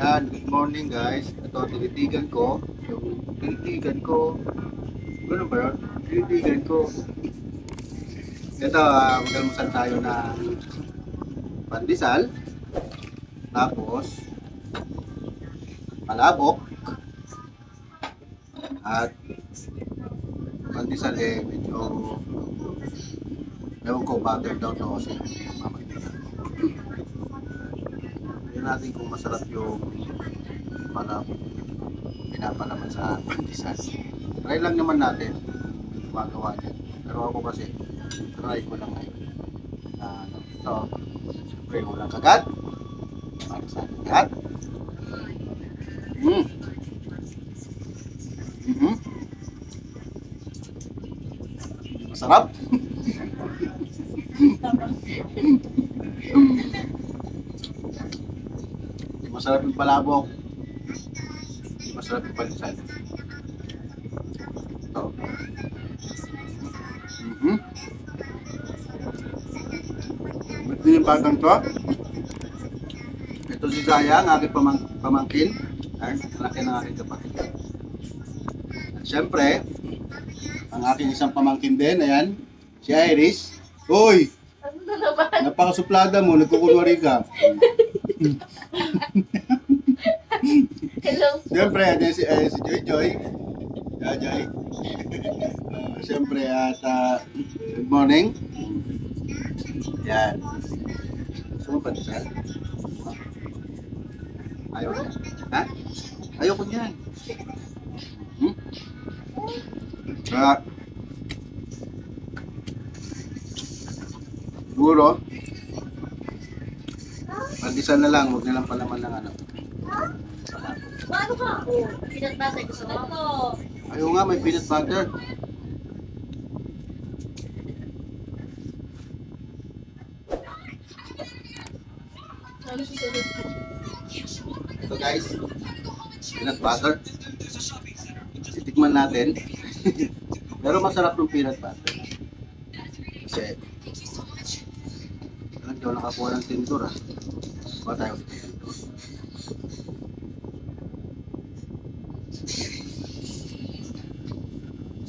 Yan, good morning guys. Ito, tinitigan ko. Ano ba yun? Tinitigan ko. Ito, mag-almusal tayo na pandesal. Tapos, palabok. At pandesal medyo ewan ko, butter daw to kasi mamagdigan. Tignan natin kung masarap yung palabok. Pinapalaman sa pandesal. Try lang naman natin gumagawa dyan. Pero ako kasi, try ko lang ngayon. Ito, siyempre walang kagat. Para sa kagat. Masarap. Masarap yung palabok. Masarap yung pandesal. Ito. Ito yung batang to. Ito si Zaya, ang aking pamangkin. Ay, laki ng aking kapatid. At syempre, ang aking isang pamangkin din, ayan, si Iris. Hoy! Napakasuplada mo, nagkukunwari ka. Hello. Siyempre, ayan si Joy Joy. Yeah, Joy. Siyempre, at good morning. Yan. Gusto mo pandesal? Ayaw niya. Ha? Ayaw ko niyan. Siguro, pandesal na lang, huwag nilang palaman ng ano. Paano ka? Oh, peanut butter gusto mo? Ayaw nga, may peanut butter. Ano susunod? Ito guys, peanut butter. Titikman natin. Pero masarap yung peanut butter. Kasi, hindi ako nakakuha ng tinidor ah. Kuha tayo ulit ng tinidor.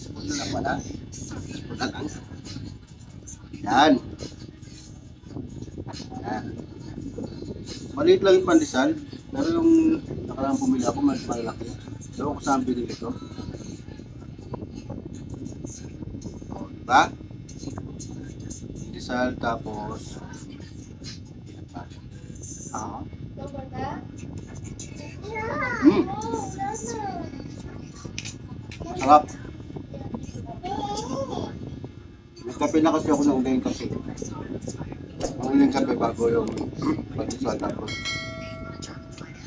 Spoon na lang pala. Spoon na lang. Yan. Yan. Maliit lang yung pandesal. Pero yung nakarang pumili ako, mas malaki. Ewan ko saan binili ito. O, diba? Pandesal tapos sarap. Nagkape na kasi ako ng uling kape. Ang uling kape bago yung pandesal tapos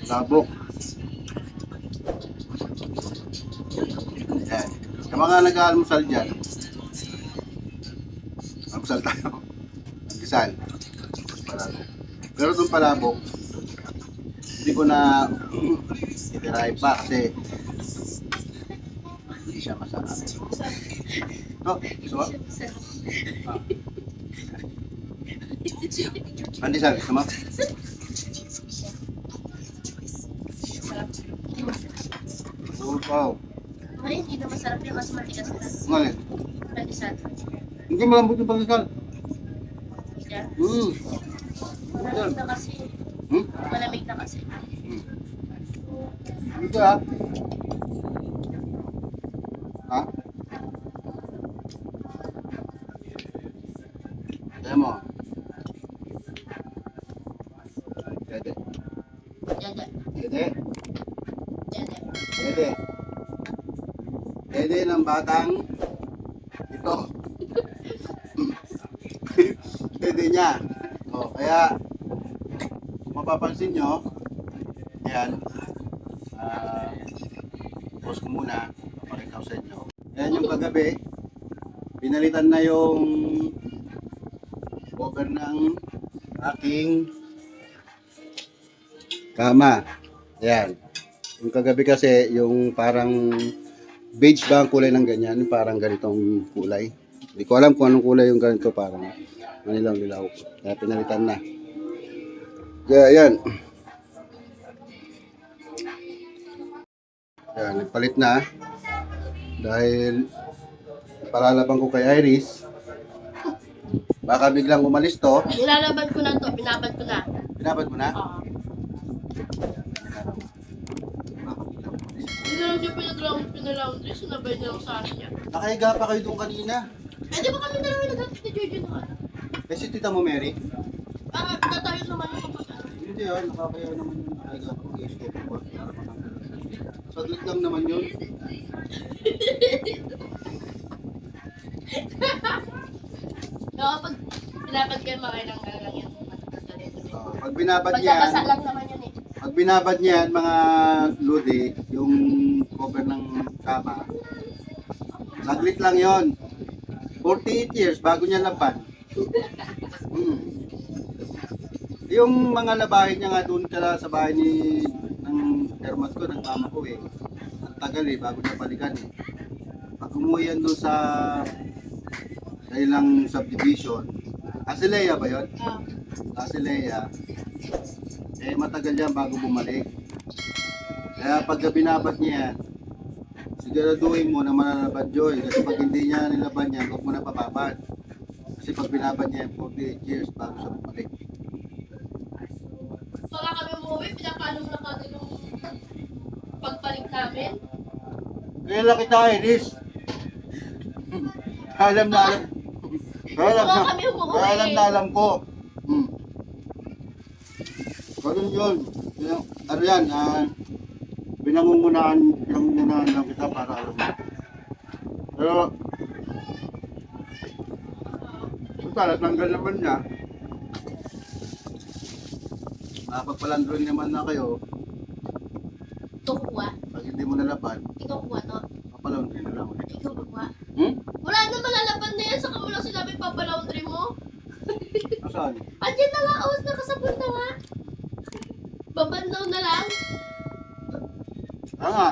labok. Yan. Sa mga nag-aalmusal dyan, almusal tayo. Pandesal. Palabok. Pero itong palabok, hindi ko na itirahin pa kasi hindi siya masarap. Oh, gusto mo? Ah. Pandesal, gusto mo? Wow. Ay, hindi na masarap yung mas matigas na. Ngayon, Pandesal. hindi malambot yung pandesal. Yeah. Malamig na kasi. Malamig na kasi. Ito ah. Ha? Kaya mo. Dede. Dede. Dede. Dede. Dede. Dede ng batang ito. Dede niya. O, kaya kung mapapansin nyo, ayan, post ko muna, papakita ko sa inyo. Ayan yung kagabi, pinalitan na yung cover ng aking kama. Ayan. Yung kagabi kasi, yung parang beige ba ang kulay ng ganyan? Parang ganitong kulay. Hindi ko alam kung anong kulay yung ganito. Parang manilaw-nilaw. Kaya pinalitan na. Kaya yan. Ayan, nagpalit na. Dahil paralaban ko kay Iris. Baka biglang umalis to. Nilalaban ko na to, binabad ko na. Pinabad mo na? Oo. Baka biglang umalis. Hindi na lang siya pinalaundry, sinabay na lang sa akin niya. Nakahiga pa kayo doon kanina. Eh, di ba kami dalawa naghatid ni Jojo naman? Eh si tita mo Mary? Ah, tatayo naman yung kapag Hindi nakakaya naman yung nakahiga pa mag-i-stop ko. Saglit lang naman yun. Oo, pag pinapad kayo mga ilang lang yan. Pag binabad niya, Pagkabasa lang naman yun eh. pag binabad niyan mga lodi, yung cover ng kama, saglit lang yon. 48 years bago niya laban. Yung mga labahin niya nga doon kala sa bahay ng hermat ko, ng mama ko eh. Ang tagal eh, bago niya balikan eh. Pag umuwi yan doon sa ilang subdivision, Asilea ba yun? Ah, Asilea, eh matagal yan bago bumalik. Kaya pagka binabat niya yan, siguraduhin mo na mananaban Joy. Kasi pag hindi niya nilaban yan, huwag mo na papabad. Kasi pag binabat niya yan, 48 years bago siya bumalik. Pagka kami umuwi, pinapalo na kagad yung pagbalik namin. Kaya lang kita, Iris. Alam na alam. Baka kami umuwi. Alam ko. Ganun yun. Ano yan, pinangungunahan lang kita para alam mo. Pero, natanggal naman niya. Nakapagpalandroin naman na kayo. Ikaw kuha. Pag hindi mo nalaban, Ikaw kuha to. papalandroin na lang ulit. Ikaw kuha. Hmm? Wala na malalaban na yan. Saka mo lang sinabi papalaundry mo. Saan? Andiyan na nga. Awas nakasabon na nga. Babandaw na lang. Nga.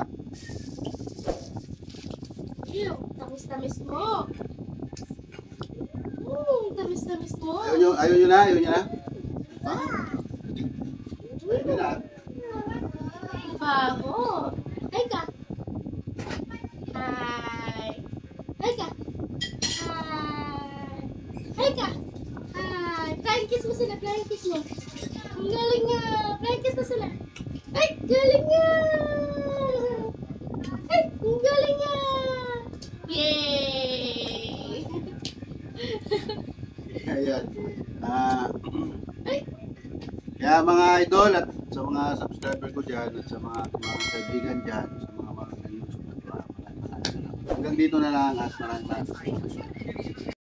Ew, tamis-tamis mo. Tamis-tamis mo. Ayaw nyo na? Ha? Ayaw nyo na? Bago. Hi ka. Hi. Hi ka. Hi. Hi ka. Hi. Flying kiss mo sila. Flying kiss mo. Ang galing nga. Flying kiss mo sila. Ay, galing nga. Ay, ang galing nga. Yay. Ayan. Ay, Kaya mga idol at sa mga subscriber ko dyan at sa mga kaibigan dyan, sa mga YouTube na maraming salamat. Hanggang dito na lang at maraming salamat.